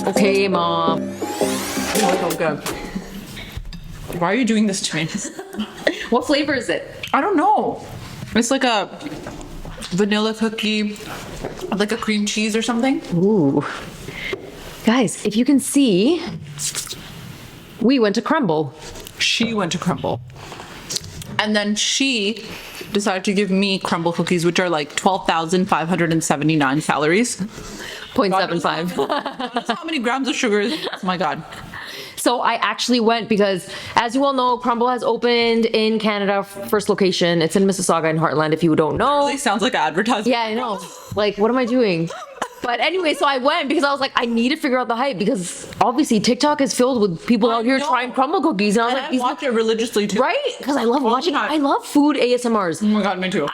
Okay, Mom. Oh, so good. Why are you doing this to me? What flavor is it? I don't know. It's like a vanilla cookie, like a cream cheese or something. Ooh. Guys, if you can see, we went to Crumble. She went to Crumble. And then she decided to give me crumble cookies, which are like 12,579 calories. 0.75. That's how many grams of sugar is. Oh my God. So I actually went because, as you all know, Crumble has opened in Canada, first location. It's in Mississauga in Heartland, if you don't know. Really sounds like advertising. Yeah, I know. Like, what am I doing? But anyway, so I went because I was like, I need to figure out the hype because obviously TikTok is filled with people out here trying crumble cookies. And I was like, I watch it religiously too. Right? Because I love watching. I love food ASMRs. Oh my God, me too.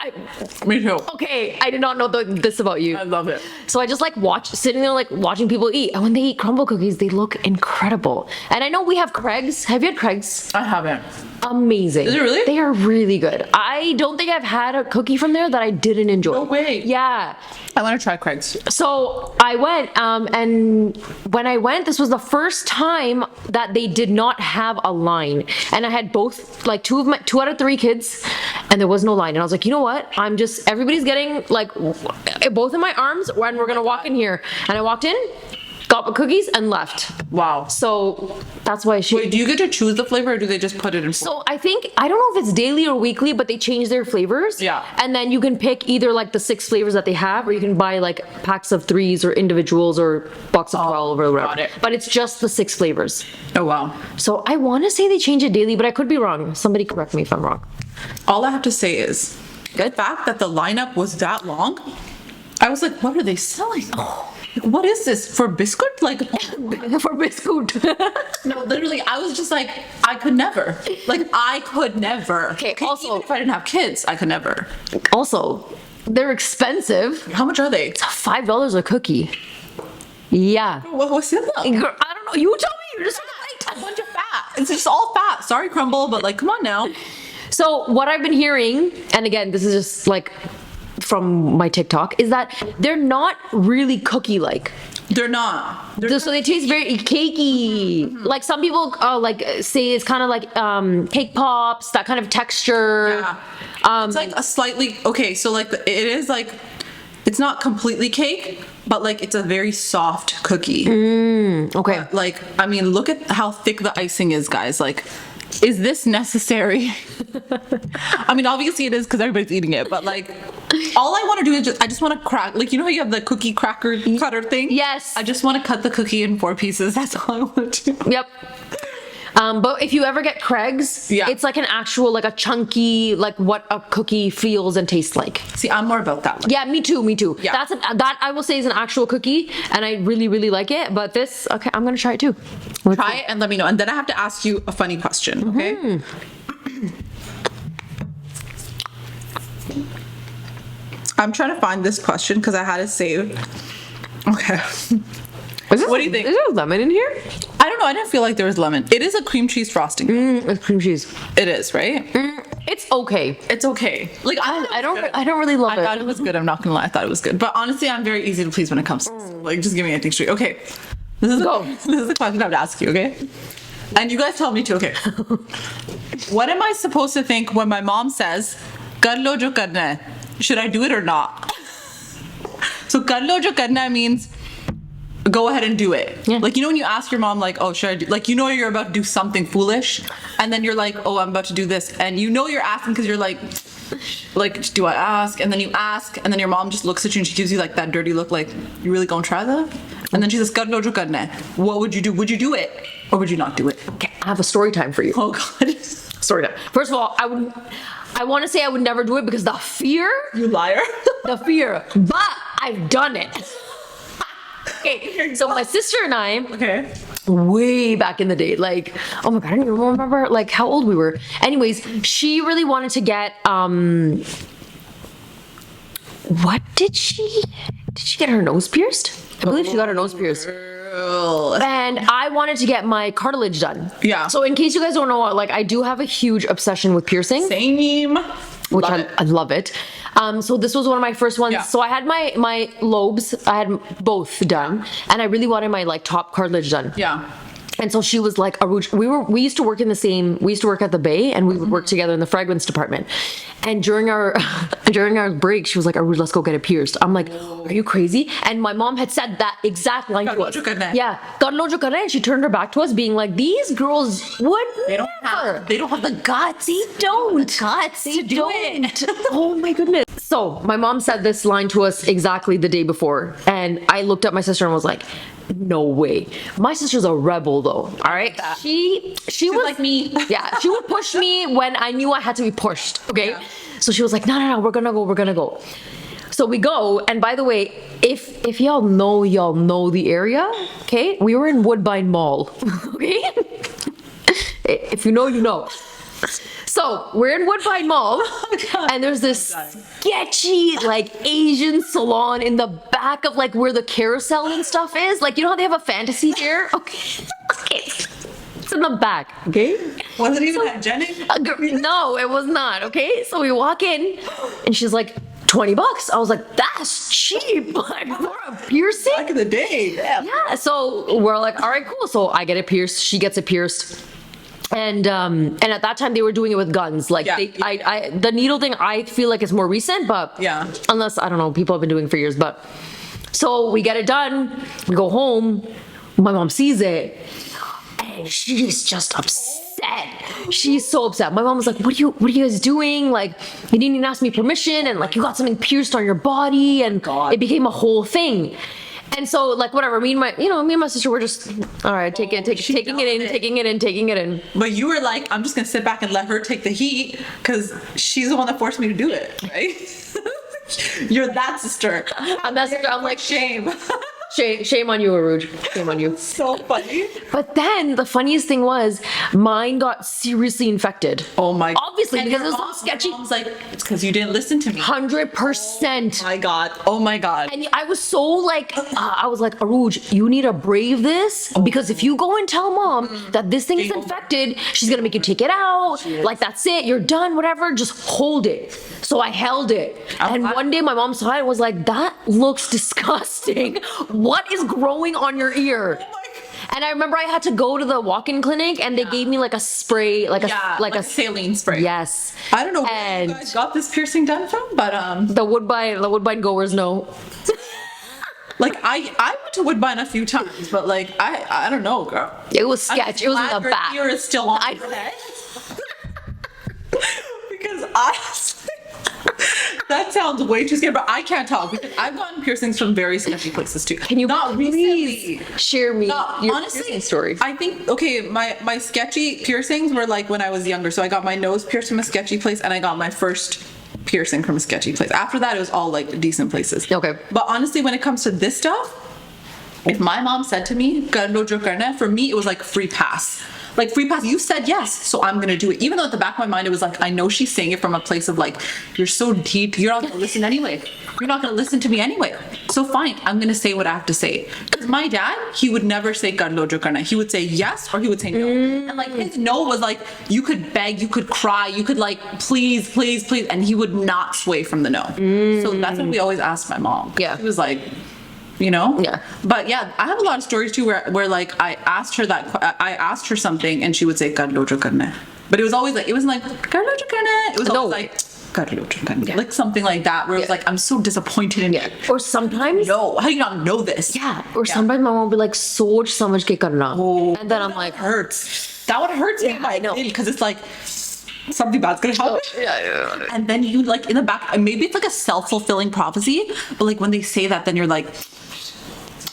Me too. Okay, I did not know this about you. I love it. So I just like sitting there like watching people eat. And when they eat crumble cookies, they look incredible. And I know we have Craig's. Have you had Craig's? I haven't. Amazing. Is it really? They are really good. I don't think I've had a cookie from there that I didn't enjoy. No way. Yeah. I want to try Craig's. So I went, and when I went, this was the first time that they did not have a line. And I had both, like two out of three kids, and there was no line. And I was like, you know what? Everybody's getting like both in my arms, and we're gonna walk in here. And I walked in, got my cookies, and left. Wow. So that's why Wait, do you get to choose the flavor or do they just put it in? So I don't know if it's daily or weekly, but they change their flavors. Yeah. And then you can pick either like the 6 flavors that they have, or you can buy like packs of 3s or individuals or box of 12 or whatever. Got it. But it's just the 6 flavors. Oh, wow. So I want to say they change it daily, but I could be wrong. Somebody correct me if I'm wrong. All I have to say is the fact that the lineup was that long, I was like, what are they selling? Like, what is this? For biscuit? Like, For biscuit. no, literally, I was just like, I could never. Like, I could never. Okay, Even also- if I didn't have kids, I could never. Also, they're expensive. How much are they? $5 a cookie. Yeah. What's in them? Girl, I don't know. You tell me. You're just A bunch of fat. It's just all fat. Sorry, Crumble, but like, come on now. So what I've been hearing, and again, this is just like from my TikTok, is that they're not really cookie-like. They're not. So they taste very cakey. Mm-hmm. Like some people like say it's kind of like cake pops, that kind of texture. Yeah. It's like a slightly, okay, so like it is like, it's not completely cake, but like it's a very soft cookie. Okay. Like, I mean, look at how thick the icing is, guys. Like, is this necessary? I mean, obviously it is because everybody's eating it, but like, all I want to do is I just want to crack, like, you know how you have the cookie cracker cutter thing? Yes. I just want to cut the cookie in 4 pieces. That's all I want to do. Yep. But if you ever get Craig's, Yeah. it's like an actual, like a chunky, like what a cookie feels and tastes like. See, I'm more about that one. Yeah, me too. Yeah. That I will say is an actual cookie, and I really, really like it. But this, okay, I'm gonna try it too. Try it and let me know. And then I have to ask you a funny question, okay? I'm trying to find this question because I had it saved. Okay. What do you think? Is there lemon in here? I don't know. I didn't feel like there was lemon. It is a cream cheese frosting. It's cream cheese. It is, right? It's okay. It's okay. Like I don't really love I it. thought it was good. I'm not gonna lie. I thought it was good. But honestly, I'm very easy to please when it comes to like just give me anything straight. Okay. This is the question I have to ask you, okay? And you guys tell me too, okay? What am I supposed to think when my mom says, "Karlo jo karna hai"? Should I do it or not? So Karlo jo karna hai means go ahead and do it. Yeah. Like, you know when you ask your mom, like, oh, should I do, like, you know you're about to do something foolish, and then you're like, oh, I'm about to do this, and you know you're asking because you're like, do I ask? And then you ask, and then your mom just looks at you and she gives you like that dirty look, like, you really gonna try that? And then she says, "Karlo jo karna hai." What would you do? Would you do it or would you not do it? Okay, I have a story time for you. Oh God. Story time. First of all, I want to say I would never do it because the fear, You liar. but I've done it. Okay, so my sister and I, Okay. way back in the day, like, oh my God, I don't even remember like how old we were. Anyways, she really wanted to get, what did she get her nose pierced? I believe she got her nose pierced. And I wanted to get my cartilage done. Yeah. So in case you guys don't know, like I do have a huge obsession with piercing. Same. which Love it. I love it. So this was one of my first ones. Yeah. So I had my lobes, I had both done, and I really wanted my like top cartilage done. Yeah. And so she was like, Aruj, we used to work in the same, we used to work at the Bay, and we would work together in the fragrance department. And during our break, she was like, Aruj, let's go get it pierced. I'm like, are you crazy? And my mom had said that exact line to us. Karlo jo karna hai. Yeah, Karlo jo karna hai. And she turned her back to us being like, these girls would They don't have the guts. They don't. Guts They to do it. don't. Oh my goodness. So my mom said this line to us exactly the day before. And I looked at my sister and was like, no way. My sister's a rebel though. All right. She was like me. Yeah. She would push me when I knew I had to be pushed. Okay. Yeah. So she was like, no, we're gonna go. So we go, and by the way, if y'all know the area, okay? We were in Woodbine Mall, okay? If you know, you know. So we're in Woodbine Mall, and there's this sketchy, like, Asian salon in the back of like where the carousel and stuff is. Like, you know how they have a fantasy fair? Okay. It's in the back, okay? Was it even hygienic? No, it was not, okay? So we walk in, and she's like, $20. I was like, that's cheap. Like, for a piercing? Back in the day. Yeah. Yeah, so we're like, all right, cool. So I get it pierced, she gets it pierced. And at that time they were doing it with guns. Like Yeah. the needle thing I feel like is more recent, but Yeah. unless I don't know, people have been doing it for years. But so we get it done, we go home, my mom sees it, and she's just upset. She's so upset. My mom was like, what are you guys doing? Like, you didn't even ask me permission, and like you got something pierced on your body, and God. it became a whole thing. And so, like, whatever. Me and my sister were just, all right, taking it in. But you were like, I'm just gonna sit back and let her take the heat because she's the one that forced me to do it, right? You're that sister. I'm that sister. I'm like, Shame. shame on you, Aruj. Shame on you. So funny. But then the funniest thing was, mine got seriously infected. Oh my. Obviously, And because your it was so mom- sketchy. your mom's like, it's because you didn't listen to me. 100%. My God. Oh my God. And I was so like, I was like, Aruj, you need to brave this, because if you go and tell mom that this thing is infected, she's gonna make you take it out. Like, that's it, you're done, whatever, just hold it. So I held it. And one day my mom saw it and was like, that looks disgusting. What is growing on your ear? And I remember I had to go to the walk-in clinic, and they gave me like a spray, like a saline spray. Yes. I don't know where And you guys got this piercing done from, but the Woodbine goers know. like I went to Woodbine a few times, but like I don't know, girl. It was sketch. It was in the Your back. ear is still on your head. Because honestly, that sounds way too scary, but I can't talk because I've gotten piercings from very sketchy places too. Can you not please recently? share me your Honestly, piercing story? I think my sketchy piercings were like when I was younger. So I got my nose pierced from a sketchy place, and I got my first piercing from a sketchy place. After that, it was all like decent places. Okay. But honestly, when it comes to this stuff, if my mom said to me, "Karlo jo karna," for me it was like free pass. Like, free pass, you said yes, so I'm gonna do it. Even though at the back of my mind it was like, I know she's saying it from a place of like, you're so deep, you're not gonna listen anyway. You're not gonna listen to me anyway. So fine, I'm gonna say what I have to say. Because my dad, he would never say Karlo jo karna. He would say yes or he would say no. And like his no was like, you could beg, you could cry, you could like, please, please, please, and he would not sway from the no. So that's what we always asked my mom. Yeah. She was like, you know? Yeah. But yeah, I have a lot of stories too where like I asked her something and she would say Karlo jo karna. But it was always like, it wasn't like Karlo jo karna. It was always like Karlo jo karna. Yeah. Like something like that where it was like, I'm so disappointed in you. Or sometimes, No, how do you not know this? yeah. Or sometimes my mom would be like, "Soch samajh ke karna," Oh, and then I'm like, hurts. That one hurts me. Yeah, I know. Because it's like something bad's gonna happen. yeah. And then you like in the back, maybe it's like a self-fulfilling prophecy, but like when they say that, then you're like,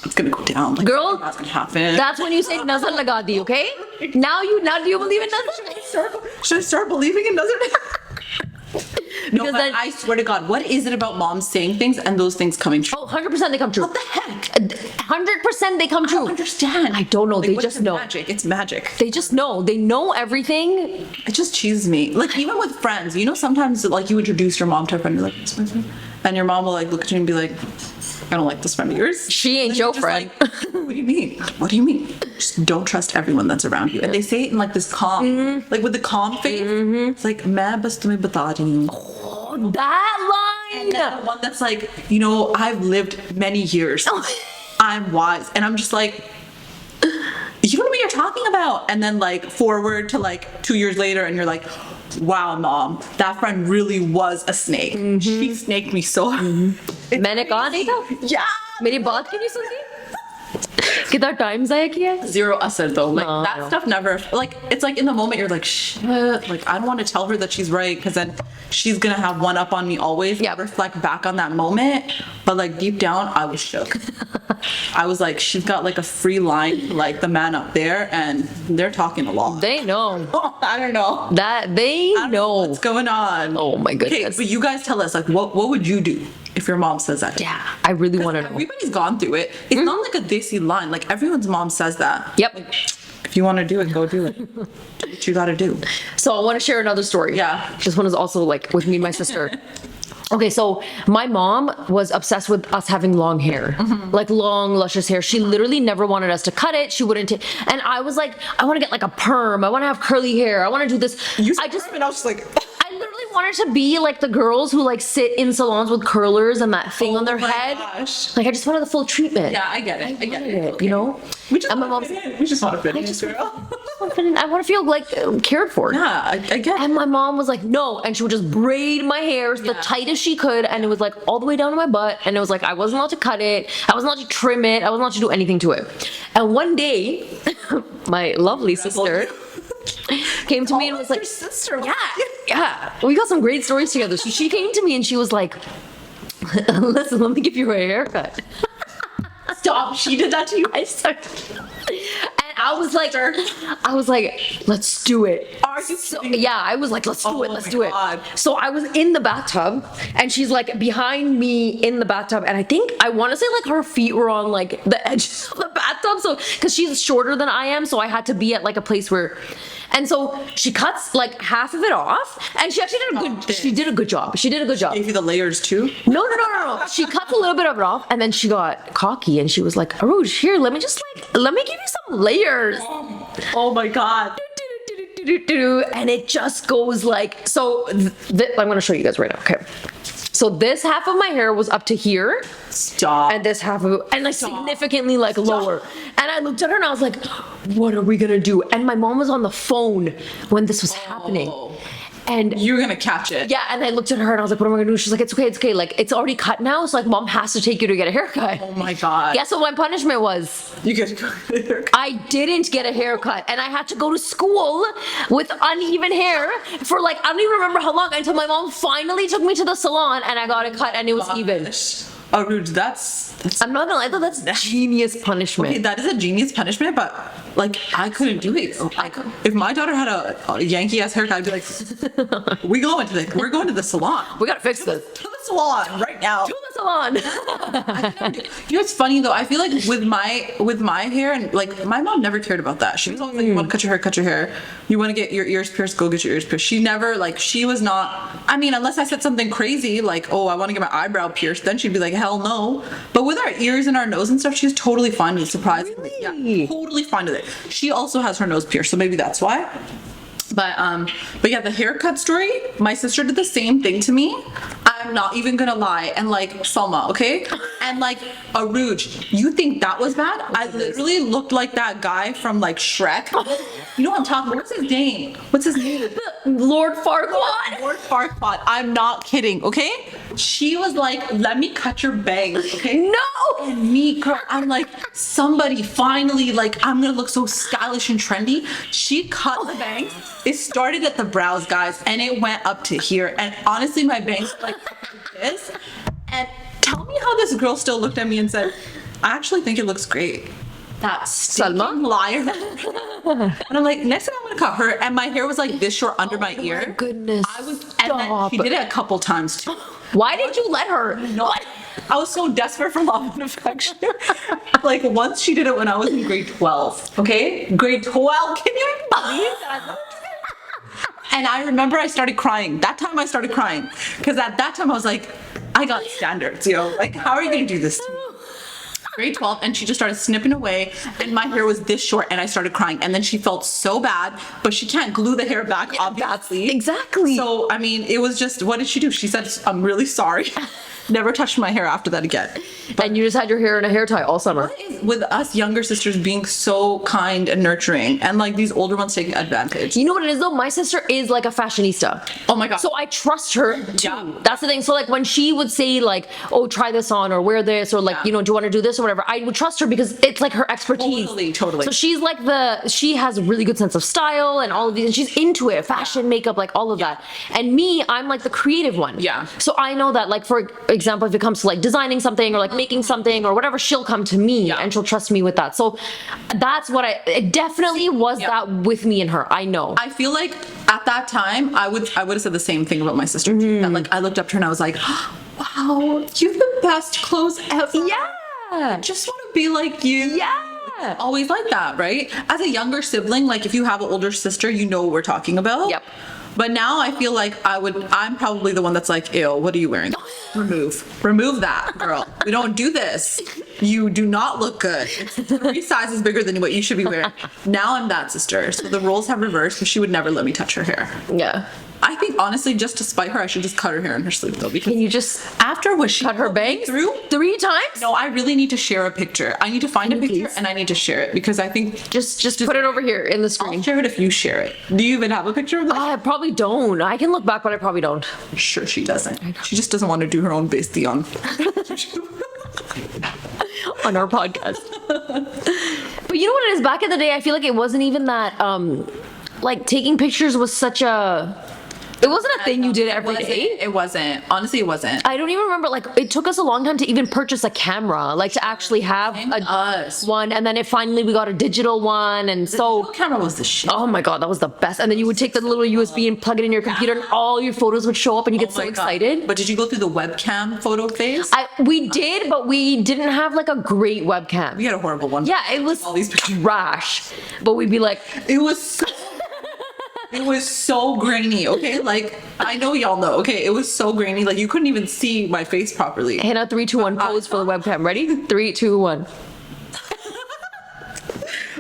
it's gonna go down. Like, Girl, that's gonna happen. That's when you say nazar laga di, okay? Now do you believe in nazar? Should I start believing in Nazar? No, Because but then- I swear to God, what is it about moms saying things and those things coming true? Oh, 100% they come true. What the heck? 100% they come I don't true. understand. I don't know. Like, They what's just the know. Magic. It's magic. They just know. They know everything. It just cheeses me. Like even with friends, you know, sometimes like you introduce your mom to a friend, you're like, "This is my friend," and your mom will like look at you and be like, "I don't like this friend of yours." She ain't And your you're just friend. like, what do you mean? What do you mean? Just don't trust everyone that's around you. And they say it in like this calm, like with the calm face. It's like, "Main bas tumhe bata rahi hu." Oh, that And line. then the one that's like, you know, I've lived many years. I'm wise. And I'm just like, you don't know what you're talking about. And then like forward to like 2 years later and you're like, wow, mom, that friend really was a snake. She snaked me so hard. मैंने कहा नहीं था Yeah. मेरी बात क्यों नहीं सुनती कितना टाइम जाया किया है? Zero asar though. Like No, that no. stuff never, like, it's like in the moment you're like, shit, like I don't want to tell her that she's right because then she's gonna have one up on me always. Yeah. Reflect back on that moment. But like deep down, I was shook. I was like, she's got like a free line, to, like the man up there, and they're talking a lot. They know I don't know. that they I don't know know. what's going on. Oh my Okay, goodness. but you guys tell us, like, what would you do if your mom says that? Yeah, I really want to know. Everybody's gone through it. It's not like a desi line. Like everyone's mom says that. Yep. Like, if you want to do it, go do it. Do what you got to do. So I want to share another story. Yeah. This one is also like with me and my sister. Okay, so my mom was obsessed with us having long hair, like long, luscious hair. She literally never wanted us to cut it. She wouldn't take, and I was like, I want to get like a perm. I want to have curly hair. I want to do this. I just, and I was just like, I literally wanted to be like the girls who like sit in salons with curlers and that thing on their oh my head. gosh. Like I just wanted the full treatment. Yeah, I get it. I get wanted it. it, you know? We just And my want mom's to fit in. We just want to fit in, girl. I want to feel like cared for. Yeah, I get it. And my mom was like, no. And she would just braid my hair the Yeah. tightest she could. And it was like all the way down to my butt. And it was like, I wasn't allowed to cut it. I wasn't allowed to trim it. I wasn't allowed to do anything to it. And one day, my lovely sister came to me and was like, your sister. yeah, we got some great stories together. So she came to me and she was like, listen, let me give you a haircut. Stop. She did that to you. I started, and I was like, let's do it. Are you kidding? Yeah, I was like, let's do Oh it, let's my do it. God. So I was in the bathtub, and she's like behind me in the bathtub, and I think I want to say like her feet were on like the edges of the bathtub, so because she's shorter than I am, so I had to be at like a place where. And so she cuts like half of it off, and she actually did a good. She did a good job. She did a good job. Gave you the layers too. No. She cuts a little bit of it off, and then she got cocky, and she was like, "Aruj, here, let me give you some layers." Oh my god. And it just goes like so. I'm gonna show you guys right now. Okay. So this half of my hair was up to here, Stop. and this half of it, and like significantly like lower. And I looked at her and I was like, "What are we gonna do?" And my mom was on the phone when this was happening, and You're gonna catch it. yeah, and I looked at her and I was like, what am I gonna do? She's like, it's okay. Like, it's already cut now. So like, mom has to take you to get a haircut. Oh my god. Guess what my punishment was? You get to go there. I didn't get a haircut and I had to go to school with uneven hair for like, I don't even remember how long until my mom finally took me to the salon and I got it cut and it was even. Aruj, that's I'm not gonna lie though, that's genius punishment. okay, that is a genius punishment, but like I couldn't do it. If my daughter had a Yankee ass haircut, I'd be like, we're going to the salon. We gotta fix this. To the salon right now. To the salon. You know what's funny though? I feel like with my hair and like my mom never cared about that. She was always like, you want to cut your hair. You want to get your ears pierced, go get your ears pierced. She never like she was not. I mean, unless I said something crazy like, oh, I want to get my eyebrow pierced, then she'd be like, hell no. But with our ears and our nose and stuff, she's totally fine with it. Surprisingly, Really? yeah, totally fine with it. She also has her nose pierced, so maybe that's why. But yeah, the haircut story, my sister did the same thing to me. I'm not even gonna lie. And like Salma, okay? And like Aruj, you think that was bad? I literally looked like that guy from like Shrek. You know what I'm talking about? What's his name? Lord Farquaad. Lord Farquaad. I'm not kidding, okay? She was like, let me cut your bangs, okay? No! And me, girl, I'm like, somebody finally, like, I'm gonna look so stylish and trendy. She cut the bangs. It started at the brows, guys, and it went up to here. And honestly, my bangs were like this. And tell me how this girl still looked at me and said, I actually think it looks great. That Salma? liar. And I'm like, next time I'm gonna cut her. And my hair was like this short under my ear. My goodness. I was, and then she did it a couple times too. Why did you let her? No, I was so desperate for love and affection. Like once she did it when I was in grade 12. Okay, grade 12. Can you even believe that? And I remember I started crying. That time I started crying because at that time I was like, I got standards, yo. Like, how are you gonna do this to me? grade 12, and she just started snipping away, and my hair was this short, and I started crying. And then she felt so bad, but she can't glue the hair back, obviously. Exactly. So, I mean, it was just, what did she do? She said, I'm really sorry. Never touched my hair after that again. And you just had your hair in a hair tie all summer. What is with us younger sisters being so kind and nurturing, and like these older ones taking advantage? You know what it is though? My sister is like a fashionista. Oh my God. So I trust her too. Yeah. That's the thing. So like when she would say like, oh, try this on or wear this or like, Yeah. you know, do you want to do this or whatever? I would trust her because it's like her expertise. Totally. So she's like she has a really good sense of style and all of these, and she's into it, fashion, makeup, like all of that. And me, I'm like the creative one. Yeah. So I know that like, for example, if it comes to like designing something or like making something or whatever, she'll come to me and she'll trust me with that. So that's what it definitely was that with me and her. I know. I feel like at that time I would have said the same thing about my sister too. That like I looked up to her and I was like, wow, you have the best clothes ever. Yeah. I just want to be like you. Yeah. Always like that, right? As a younger sibling, like if you have an older sister, you know what we're talking about. Yep. But now I feel like I'm probably the one that's like, ew, what are you wearing? Remove that, girl. We don't do this. You do not look good. It's 3 sizes bigger than what you should be wearing. Now I'm that sister. So the roles have reversed, but she would never let me touch her hair. Yeah. I think honestly, just to spite her, I should just cut her hair in her sleep though. Because Can you just after what she cut her put me bangs through, 3 times? no, I really need to share a picture. I need to find a you picture please? and I need to share it because I think Just put it over here in the I'll screen. share it if you share it. Do you even have a picture of that? I probably don't. I can look back, but I probably don't. Sure, she doesn't. She just doesn't want to do her own basty on. On our podcast. But you know what it is? Back in the day, I feel like it wasn't even that, like taking pictures was such a, it wasn't a thing you did every day. It wasn't. Honestly, it wasn't. I don't even remember, like, it took us a long time to even purchase a camera, like to actually have one, and then we got a digital one, and so, The camera was the shit. oh my god, that was the best. And then you would take the little USB and plug it in your computer, and all your photos would show up, and you get so my God. excited. But did you go through the webcam photo phase? We did, but we didn't have like a great webcam. We had a horrible one. Yeah, it was All these pictures. trash. But we'd be like, It was so grainy, okay? Like, I know y'all know, okay? It was so grainy, like you couldn't even see my face properly. Hannah, 3, 2, 1, pose for the webcam. Ready? 3, 2, 1.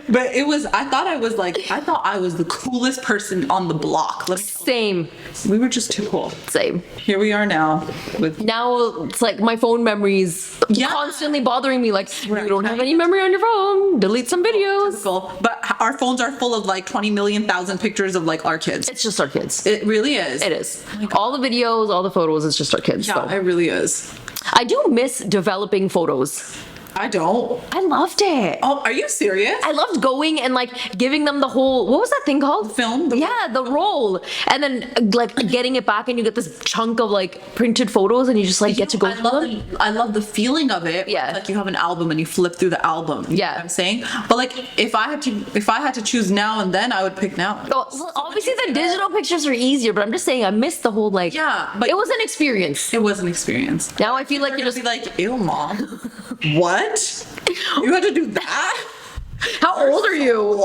But I thought I was the coolest person on the block. Same. We were just too cool. Same. Here we are now with Now it's like my phone memories constantly bothering me. Like, you don't have any memory on your phone. Delete some videos. But our phones are full of like 20 million thousand pictures of like our kids. It's just our kids. It really is. It is. All the videos, all the photos, it's just our kids. Yeah, So. it really is. I do miss developing photos. I don't. I loved it. Oh, are you serious? I loved going and like giving them the whole, what was that thing called? Film? Yeah, the roll. And then like getting it back and you get this chunk of like printed photos and you just like get to go through them. I love the feeling of it. Yeah. Like you have an album and you flip through the album. You know Yeah. what I'm saying? But like if I had to choose now and then, I would pick now. Well, obviously the digital pictures are easier, but I'm just saying I missed the whole like, Yeah, but it was an experience. it was an experience. Now I feel like You're you're just just, be like, ew, mom. What? You had to do that? how old are you?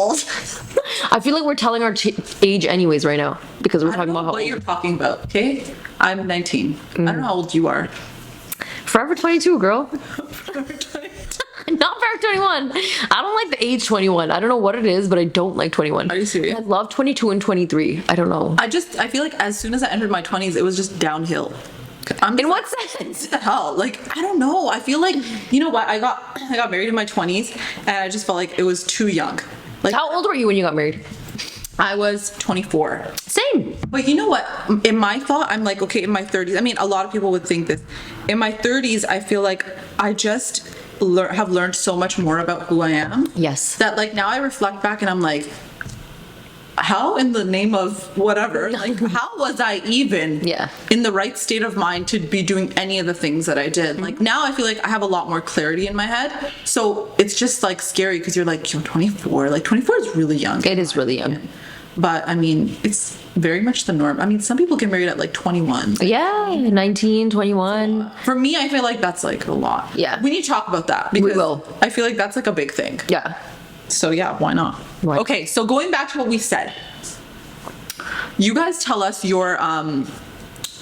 I feel like we're telling our age anyways right now because we're I talking don't know about how what old. you're talking about, okay? I'm 19. I don't know how old you are. Forever 22, girl. Not Forever 21. I don't like the age 21. I don't know what it is, but I don't like 21. Are you serious? I love 22 and 23. I don't know. I feel like as soon as I entered my 20s, it was just downhill. In what sense? What the hell? Like, I don't know. I feel like, you know what? I got married in my 20s and I just felt like it was too young. Like, How old were you when you got married? I was 24. Same. But you know what? In my thought, I'm like, okay, in my 30s. I mean, a lot of people would think this. In my 30s, I feel like I just have learned so much more about who I am. Yes. That like now I reflect back and I'm like, how in the name of whatever, like how was I even in the right state of mind to be doing any of the things that I did? Like now I feel like I have a lot more clarity in my head. So it's just like scary because you're like, you're 24. Like 24 is really young. It is really young. But I mean, it's very much the norm. I mean, some people get married at like 21. Yeah, 19, 21. For me, I feel like that's like a lot. Yeah. We need to talk about that because will. I feel like that's like a big thing. Yeah. So yeah, why not? Right. Okay, so going back to what we said. You guys tell us your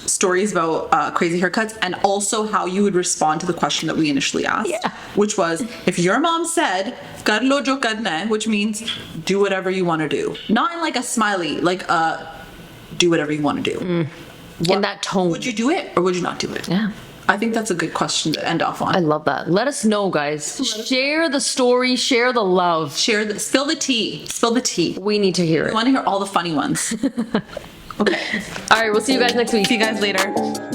stories about crazy haircuts, and also how you would respond to the question that we initially asked, which was, if your mom said "Karlo jo karna hai," which means do whatever you want to do, not in like a smiley, like do whatever you want to do. In that tone. Would you do it or would you not do it? Yeah. I think that's a good question to end off on. I love that. Let us know, guys. Share the story, share the love. Spill the tea. Spill the tea. We need to hear I it. want to hear all the funny ones. Okay. All right, we'll see you guys next week. See you guys later.